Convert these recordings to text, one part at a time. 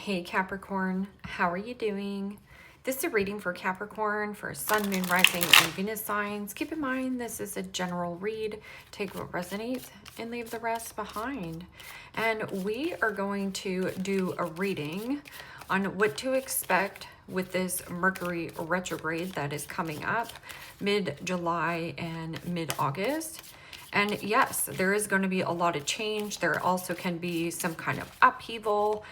Hey Capricorn, how are you doing? This is a reading for Capricorn for Sun, Moon, Rising, and Venus signs. Keep in mind this is a general read. Take what resonates and leave the rest behind. And we are going to do a reading on what to expect with this Mercury retrograde that is coming up mid-July and mid-August. And yes, there is going to be a lot of change. There also can be some kind of upheaval,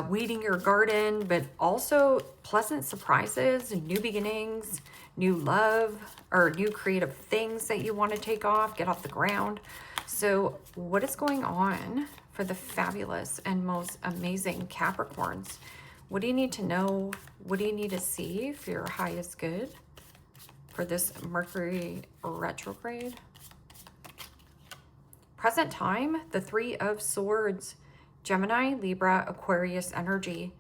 weeding your garden, but also pleasant surprises, new beginnings, new love, or new creative things that you want to take off, get off the ground. So what is going on for the fabulous and most amazing Capricorns? What do you need to know? What do you need to see for your highest good for this Mercury retrograde? Present time, the Three of Swords, Gemini, Libra, Aquarius energy.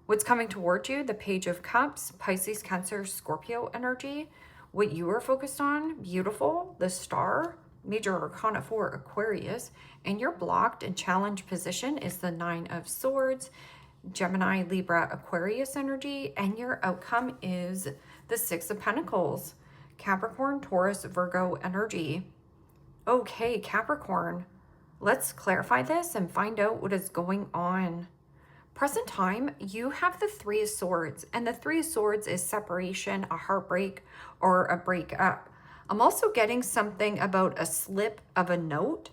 What's coming toward you? The Page of Cups, Pisces, Cancer, Scorpio energy. What you are focused on, beautiful, the Star, Major Arcana for Aquarius. And your blocked and challenged position is the Nine of Swords, Gemini, Libra, Aquarius energy. And your outcome is the Six of Pentacles, Capricorn, Taurus, Virgo energy. Okay, Capricorn, let's clarify this and find out what is going on. Present time, you have the Three of Swords, and the Three of Swords is separation, a heartbreak, or a breakup. I'm also getting something about a slip of a note,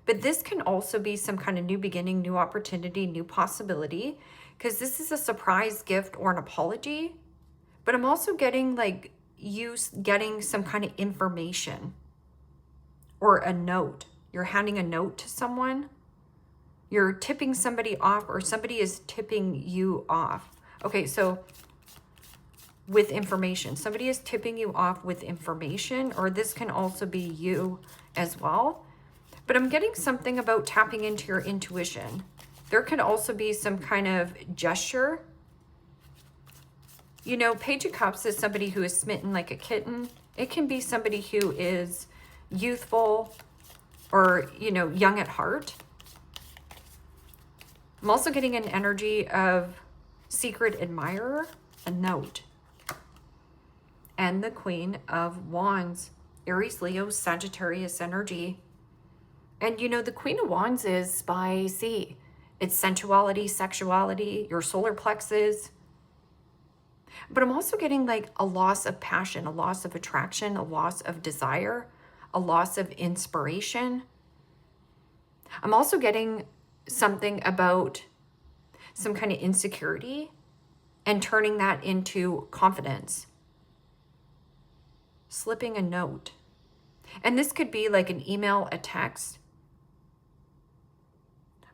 but this can also be some kind of new beginning, new opportunity, new possibility, because this is a surprise gift or an apology. But I'm also getting like you getting some kind of information or a note. You're handing a note to someone. You're tipping somebody off, or somebody is tipping you off. Okay, so with information. Somebody is tipping you off with information, or this can also be you as well. But I'm getting something about tapping into your intuition. There could also be some kind of gesture. You know, Page of Cups is somebody who is smitten like a kitten. It can be somebody who is youthful or, you know, young at heart. I'm also getting an energy of secret admirer, a note. And the Queen of Wands, Aries, Leo, Sagittarius energy. And you know, the Queen of Wands is spicy. It's sensuality, sexuality, your solar plexus. But I'm also getting like a loss of passion, a loss of attraction, a loss of desire, a loss of inspiration. I'm also getting something about some kind of insecurity and turning that into confidence. Slipping a note. And this could be like an email, a text,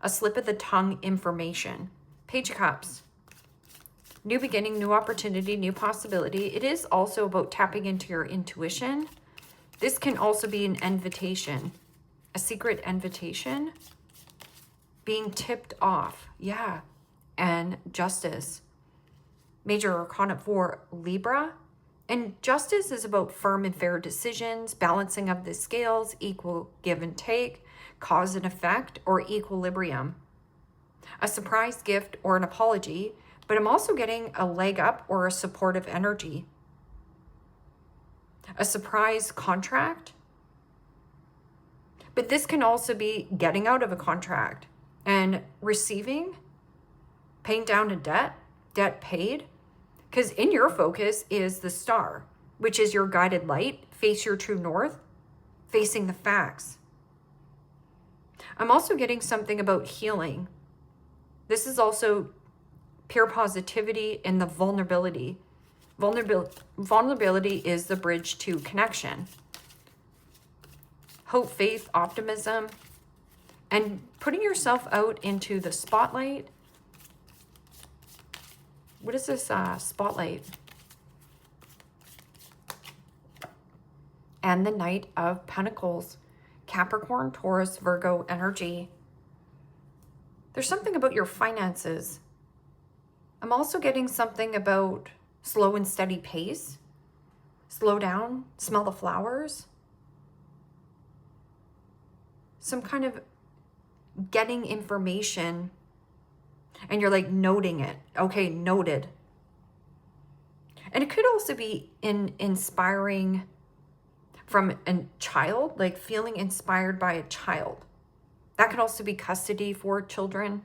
a slip of the tongue information. Page of Cups. New beginning, new opportunity, new possibility. It is also about tapping into your intuition. This can also be an invitation, a secret invitation, being tipped off. Yeah. And Justice. Major Arcana for Libra. And Justice is about firm and fair decisions, balancing of the scales, equal give and take, cause and effect, or equilibrium. A surprise gift or an apology, but I'm also getting a leg up or a supportive energy. A surprise contract. But this can also be getting out of a contract and receiving, paying down a debt paid. Because in your focus is the Star, which is your guided light. Face your true north, facing the facts. I'm also getting something about healing. This is also pure positivity and the vulnerability. Vulnerability is the bridge to connection. Hope, faith, optimism, and putting yourself out into the spotlight. What is this spotlight? And the Knight of Pentacles, Capricorn, Taurus, Virgo energy. There's something about your finances. I'm also getting something about slow and steady pace. Slow down, smell the flowers. Some kind of getting information And you're like noting it. Okay, noted. And it could also be inspiring from a child, like feeling inspired by a child. That could also be custody for children.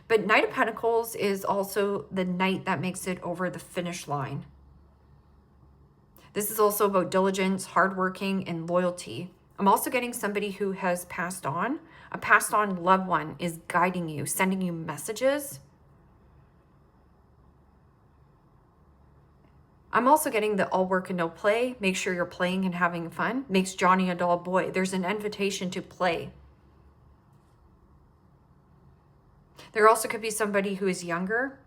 But Knight of Pentacles is also the knight that makes it over the finish line. This is also about diligence, hardworking, and loyalty. I'm also getting somebody who has passed on. A passed on loved one is guiding you, sending you messages. I'm also getting the all work and no play. Make sure you're playing and having fun. Makes Johnny a dull boy. There's an invitation to play. There also could be somebody who is younger,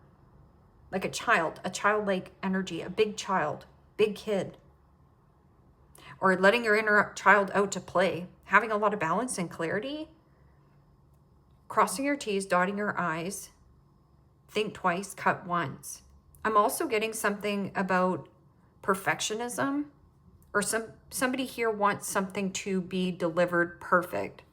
like a childlike energy, a big child, big kid. Or letting your inner child out to play, having a lot of balance and clarity. Crossing your T's, dotting your I's. Think twice, cut once. I'm also getting something about perfectionism, or somebody here wants something to be delivered perfect.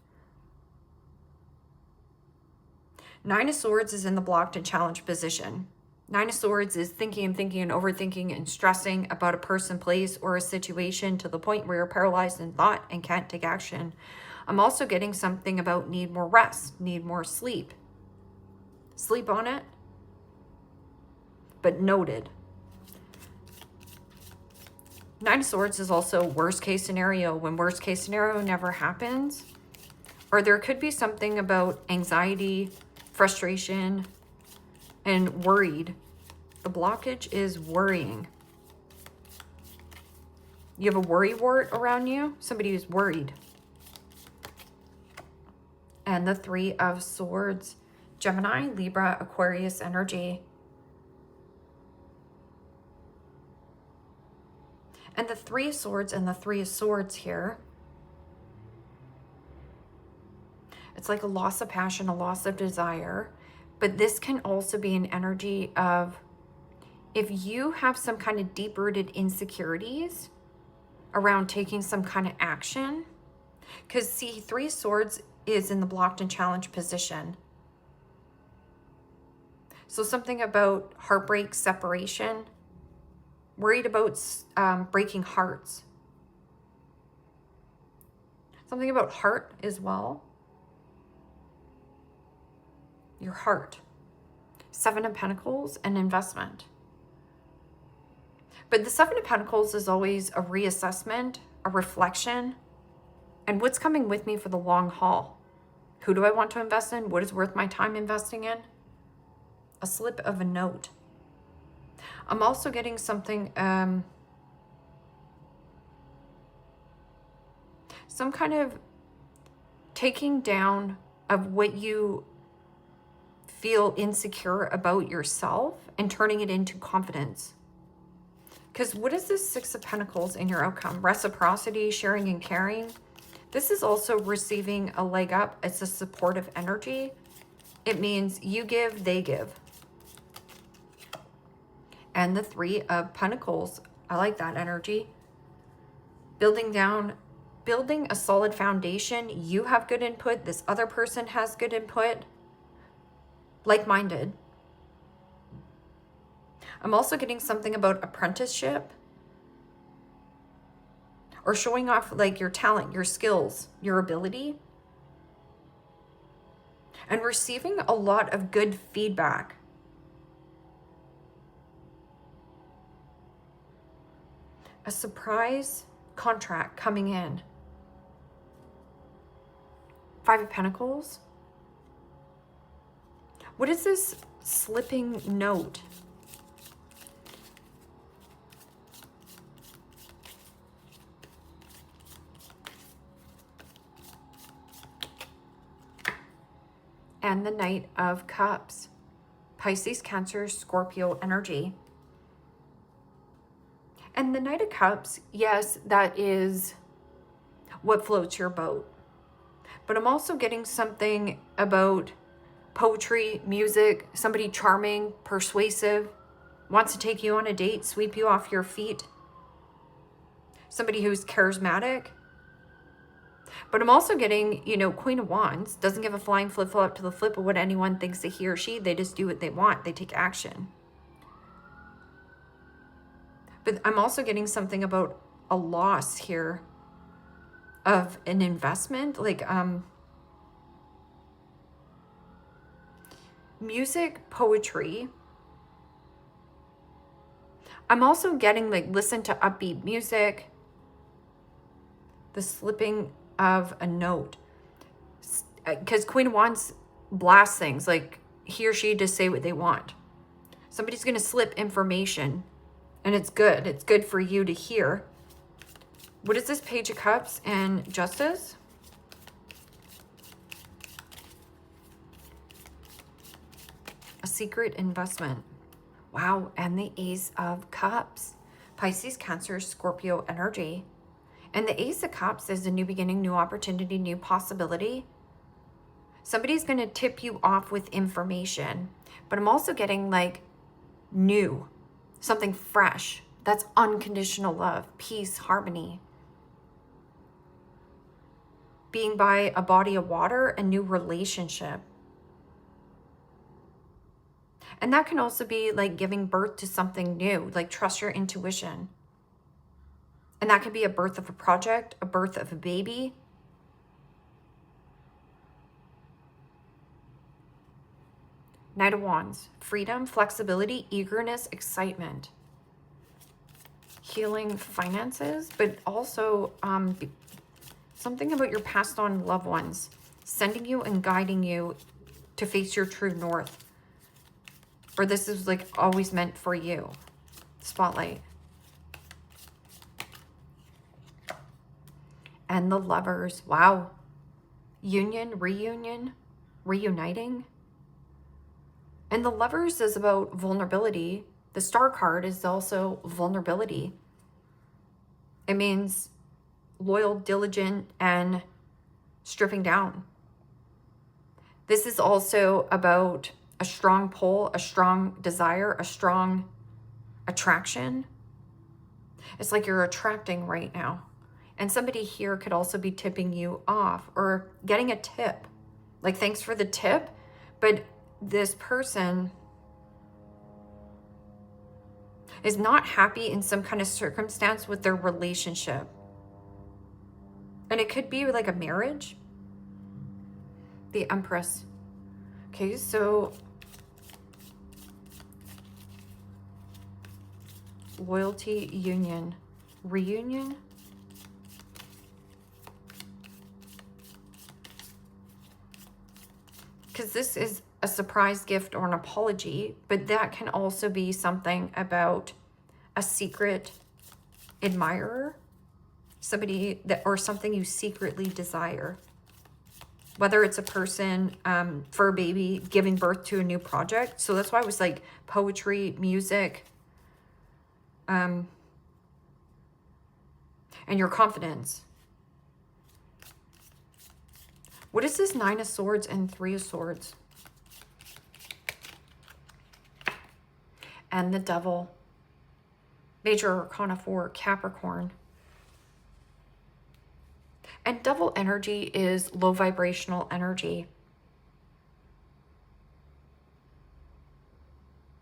Nine of Swords is in the blocked and challenged position. Nine of Swords is thinking and overthinking and stressing about a person, place, or a situation to the point where you're paralyzed in thought and can't take action. I'm also getting something about need more rest, need more sleep. Sleep on it, but noted. Nine of Swords is also worst case scenario, when worst case scenario never happens. Or there could be something about anxiety, frustration, and worried. The blockage is worrying. You have a worry wart around you, somebody who's worried. And the Three of Swords, Gemini, Libra, Aquarius energy. And the Three of Swords and the Three of Swords here. It's like a loss of passion, a loss of desire. But this can also be an energy of, if you have some kind of deep-rooted insecurities around taking some kind of action. Because see, Three of Swords is in the blocked and challenged position. So something about heartbreak, separation, worried about breaking hearts. Something about heart as well. Your heart. Seven of Pentacles and investment. But the Seven of Pentacles is always a reassessment, a reflection, and what's coming with me for the long haul. Who do I want to invest in? What is worth my time investing in? A slip of a note. I'm also getting something, some kind of taking down of what you feel insecure about yourself and turning it into confidence. Because what is this Six of Pentacles in your outcome? Reciprocity, sharing and caring. This is also receiving a leg up. It's a supportive energy. It means you give, they give. And the Three of Pentacles. I like that energy. Building a solid foundation. You have good input. This other person has good input. Like-minded. I'm also getting something about apprenticeship. Or showing off like your talent, your skills, your ability. And receiving a lot of good feedback. A surprise contract coming in. Five of Pentacles. What is this slipping note? And the Knight of Cups. Pisces, Cancer, Scorpio energy. And the Knight of Cups, yes, that is what floats your boat. But I'm also getting something about poetry, music, somebody charming, persuasive, wants to take you on a date, sweep you off your feet. Somebody who's charismatic. But I'm also getting, you know, Queen of Wands doesn't give a flying flip-flop to the flip of what anyone thinks that he or she, they just do what they want. They take action. But I'm also getting something about a loss here of an investment, like music, poetry. I'm also getting like listen to upbeat music, the slipping of a note. Because Queen of Wands blasts things, like he or she just say what they want. Somebody's going to slip information, and it's good. It's good for you to hear. What is this Page of Cups and Justice? A secret investment. Wow, and the Ace of Cups. Pisces, Cancer, Scorpio energy. And the Ace of Cups is a new beginning, new opportunity, new possibility. Somebody's going to tip you off with information. But I'm also getting like new, something fresh. That's unconditional love, peace, harmony. Being by a body of water, a new relationship. And that can also be like giving birth to something new, like trust your intuition. And that could be a birth of a project, a birth of a baby. Knight of Wands, freedom, flexibility, eagerness, excitement. Healing, finances, but also something about your passed on loved ones, sending you and guiding you to face your true north. Or this is like always meant for you. Spotlight. And the Lovers. Wow. Union, reunion, reuniting. And the Lovers is about vulnerability. The Star card is also vulnerability. It means loyal, diligent, and stripping down. This is also about a strong pull, a strong desire, a strong attraction. It's like you're attracting right now. And somebody here could also be tipping you off or getting a tip. Like, thanks for the tip. But this person is not happy in some kind of circumstance with their relationship. And it could be like a marriage. The Empress. Okay, so loyalty, union, reunion. Because this is a surprise gift or an apology, but that can also be something about a secret admirer, somebody that, or something you secretly desire. Whether it's a person for a baby, giving birth to a new project. So that's why it was like poetry, music, and your confidence. What is this 9 of Swords and 3 of Swords? And the Devil. Major Arcana 4, Capricorn. And Devil energy is low vibrational energy.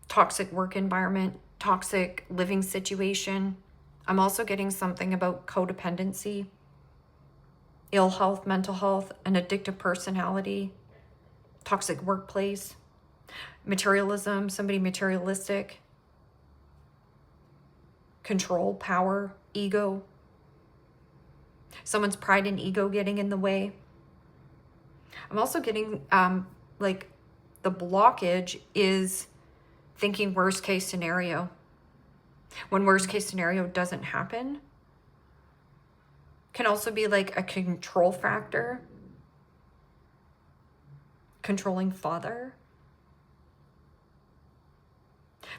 Toxic work environment, toxic living situation. I'm also getting something about codependency, ill health, mental health, an addictive personality, toxic workplace, materialism, somebody materialistic, control, power, ego. Someone's pride and ego getting in the way. I'm also getting like the blockage is thinking worst case scenario. When worst case scenario doesn't happen. Can also be like a control factor. Controlling father.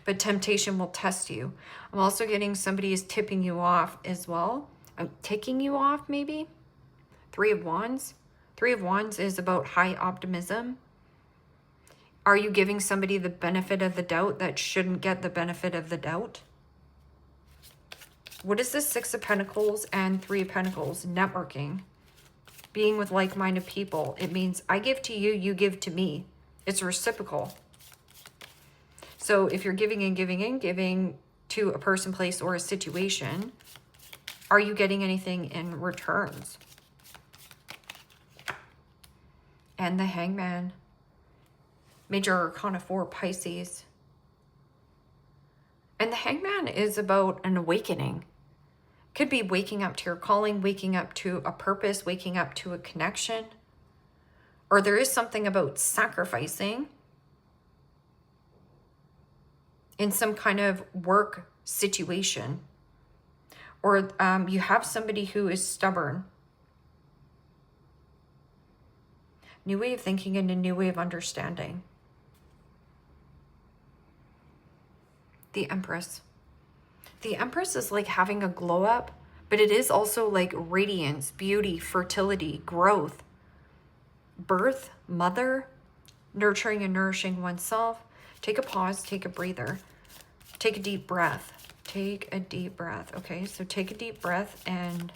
But temptation will test you. I'm also getting somebody is tipping you off as well. I'm ticking you off maybe. 3 of Wands. 3 of Wands is about high optimism. Are you giving somebody the benefit of the doubt that shouldn't get the benefit of the doubt? What is this 6 of Pentacles and 3 of Pentacles? Networking. being with like-minded people. It means I give to you, you give to me. It's reciprocal. So if you're giving and giving and giving to a person, place, or a situation, are you getting anything in returns? And the Hangman. Major Arcana 4, Pisces. And the Hangman is about an awakening. Could be waking up to your calling, waking up to a purpose, waking up to a connection. Or there is something about sacrificing in some kind of work situation. Or you have somebody who is stubborn. New way of thinking and a new way of understanding. The Empress. The Empress is like having a glow up, but it is also like radiance, beauty, fertility, growth, birth, mother, nurturing and nourishing oneself. Take a pause, take a breather, take a deep breath. Take a deep breath. Okay, so take a deep breath, and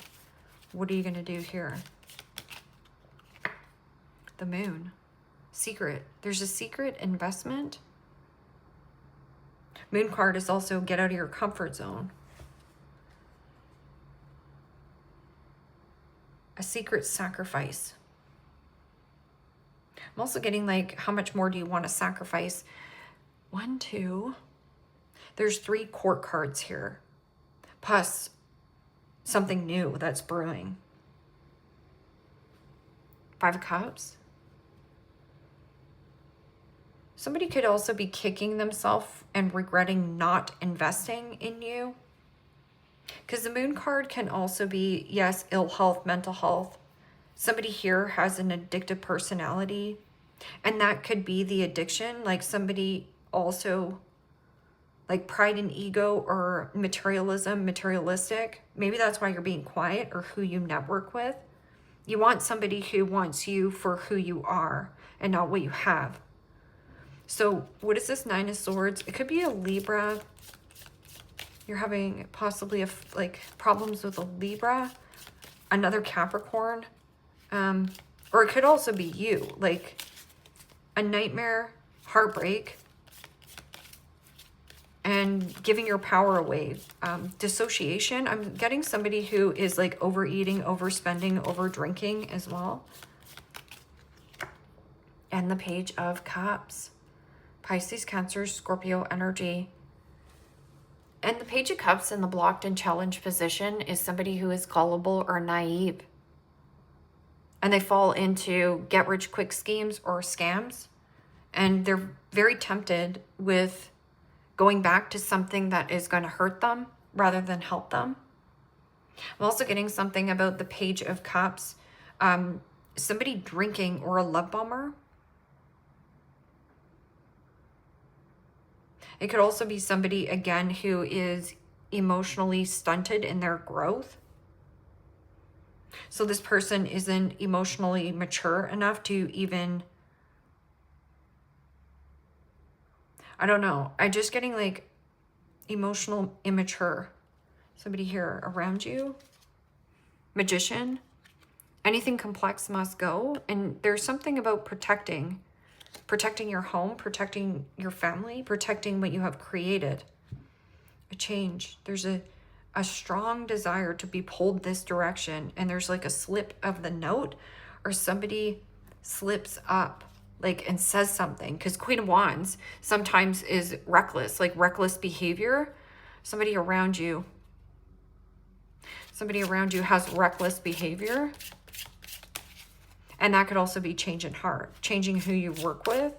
what are you going to do here? The Moon. Secret. There's a secret investment. Moon card is also get out of your comfort zone. A secret sacrifice. I'm also getting like, how much more do you want to sacrifice? 1, 2. There's 3 court cards here. Plus something new that's brewing. 5 of Cups. Somebody could also be kicking themselves and regretting not investing in you. Because the Moon card can also be, yes, ill health, mental health. Somebody here has an addictive personality. And that could be the addiction. Like somebody also, like pride and ego or materialism, materialistic. Maybe that's why you're being quiet, or who you network with. You want somebody who wants you for who you are and not what you have. So what is this 9 of Swords? It could be a Libra. You're having possibly like problems with a Libra, another Capricorn, or it could also be you, like a nightmare, heartbreak, and giving your power away. Dissociation. I'm getting somebody who is like overeating, overspending, over drinking as well. And the Page of Cups. Pisces, Cancer, Scorpio energy. And the Page of Cups in the blocked and challenged position is somebody who is gullible or naive. And they fall into get-rich-quick schemes or scams. And they're very tempted with going back to something that is going to hurt them rather than help them. I'm also getting something about the Page of Cups. Somebody drinking or a love bomber. It could also be somebody, again, who is emotionally stunted in their growth. So this person isn't emotionally mature enough to even, I don't know. I'm just getting like emotional immature. Somebody here around you. Magician. Anything complex must go. And there's something about protecting your home, protecting your family, protecting what you have created. A change. There's a strong desire to be pulled this direction, and there's like a slip of the note, or somebody slips up like and says something, because Queen of Wands sometimes is reckless, like reckless behavior. Somebody around you has reckless behavior. And that could also be change in heart, changing who you work with.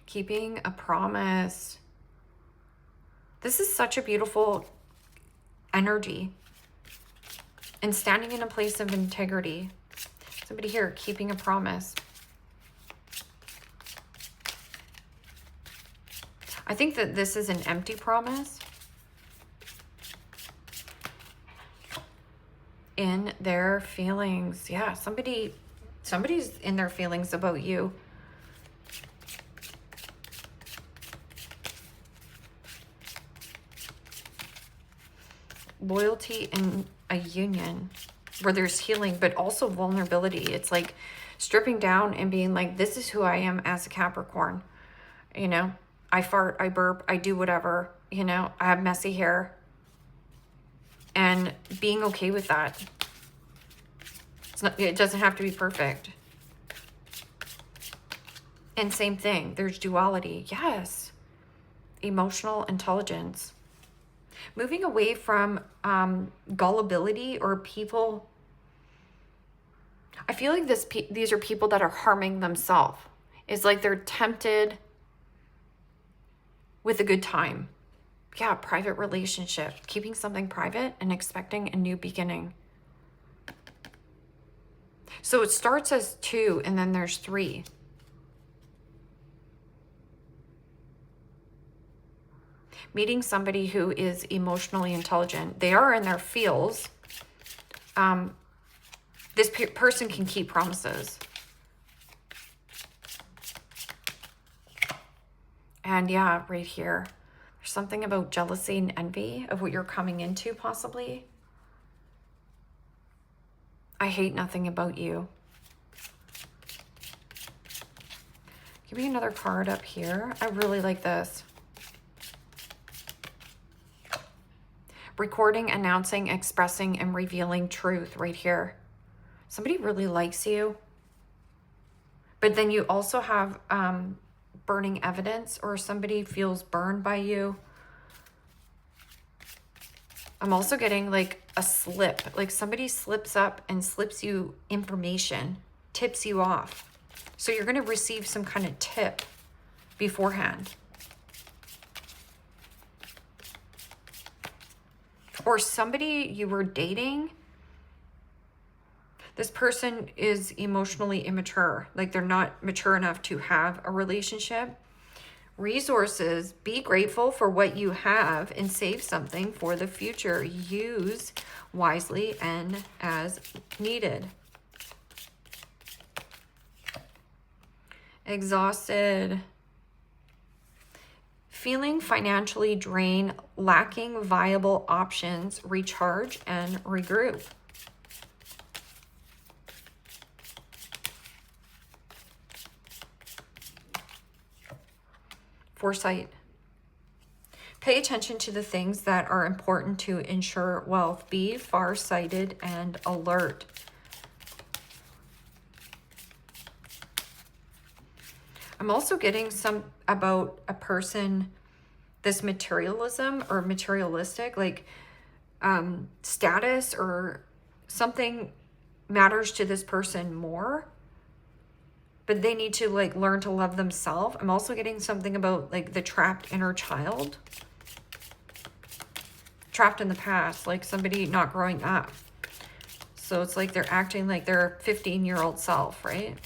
Keeping a promise. This is such a beautiful energy. And standing in a place of integrity. Somebody here, keeping a promise. I think that this is an empty promise. In their feelings. Yeah, somebody's in their feelings about you. loyalty in a union where there's healing, but also vulnerability. It's like stripping down and being like, this is who I am as a Capricorn. You know, I fart, I burp, I do whatever, you know, I have messy hair. And being okay with that. It doesn't have to be perfect. And same thing, there's duality. Yes. Emotional intelligence. Moving away from gullibility or people. I feel like these are people that are harming themselves. It's like they're tempted with a good time. Yeah, private relationship. Keeping something private and expecting a new beginning. So it starts as 2 and then there's 3. Meeting somebody who is emotionally intelligent. They are in their feels. This person can keep promises. And yeah, right here, there's something about jealousy and envy of what you're coming into possibly. I hate nothing about you. Give me another card up here. I really like this. Recording, announcing, expressing, and revealing truth right here. Somebody really likes you. But then you also have burning evidence, or somebody feels burned by you. I'm also getting like a slip. Like somebody slips up and slips you information, tips you off. So you're going to receive some kind of tip beforehand. Or somebody you were dating, this person is emotionally immature. Like they're not mature enough to have a relationship. Resources, be grateful for what you have and save something for the future. Use wisely and as needed. Exhausted. Feeling financially drained, lacking viable options, recharge and regroup. Foresight. Pay attention to the things that are important to ensure wealth. Be far-sighted and alert. I'm also getting some about a person, this materialism or materialistic, like status or something matters to this person more, but they need to like learn to love themselves. I'm also getting something about like the trapped inner child, trapped in the past, like somebody not growing up. So it's like they're acting like their 15-year-old self, right?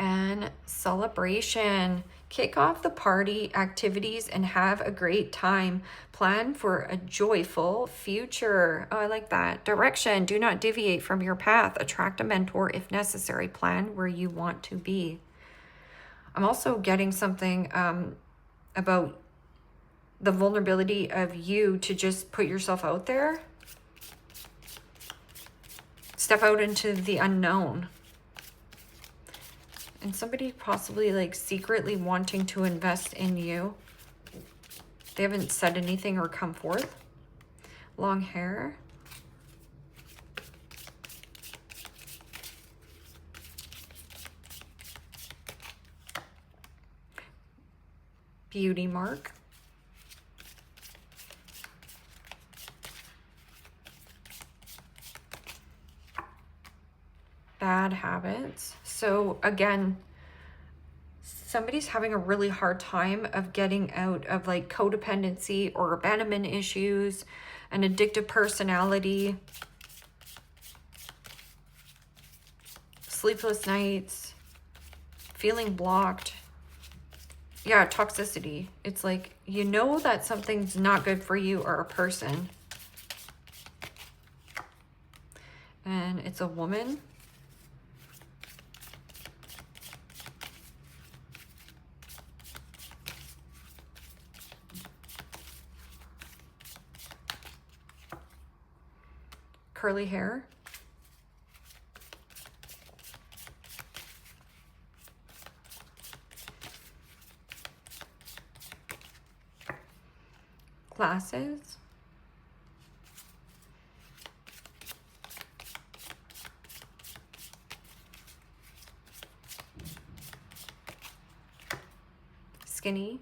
And celebration. Kick off the party activities and have a great time. Plan for a joyful future. Oh, I like that. Direction. Do not deviate from your path. Attract a mentor if necessary. Plan where you want to be. I'm also getting something about the vulnerability of you to just put yourself out there. Step out into the unknown. And somebody possibly like secretly wanting to invest in you. They haven't said anything or come forth. Long hair. Beauty mark. Bad habits. So again, somebody's having a really hard time of getting out of like codependency or abandonment issues, an addictive personality, sleepless nights, feeling blocked. Yeah, toxicity. It's like, you know that something's not good for you or a person. And it's a woman. curly hair. Glasses. Skinny.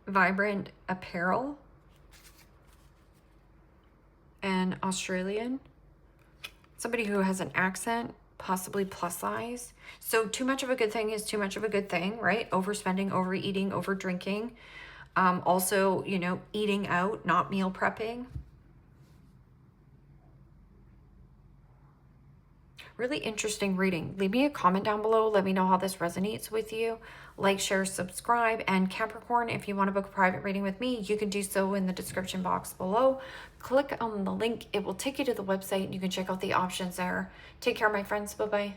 Vibrant apparel. And Australian. Somebody who has an accent, possibly plus size. So too much of a good thing is too much of a good thing, right? Overspending, overeating, over drinking. Also, you know, eating out, not meal prepping. Really interesting reading. Leave me a comment down below. Let me know how this resonates with you. Like, share, subscribe. And Capricorn, if you want to book a private reading with me, you can do so in the description box below. Click on the link. It will take you to the website. You can check out the options there. Take care, my friends. Bye-bye.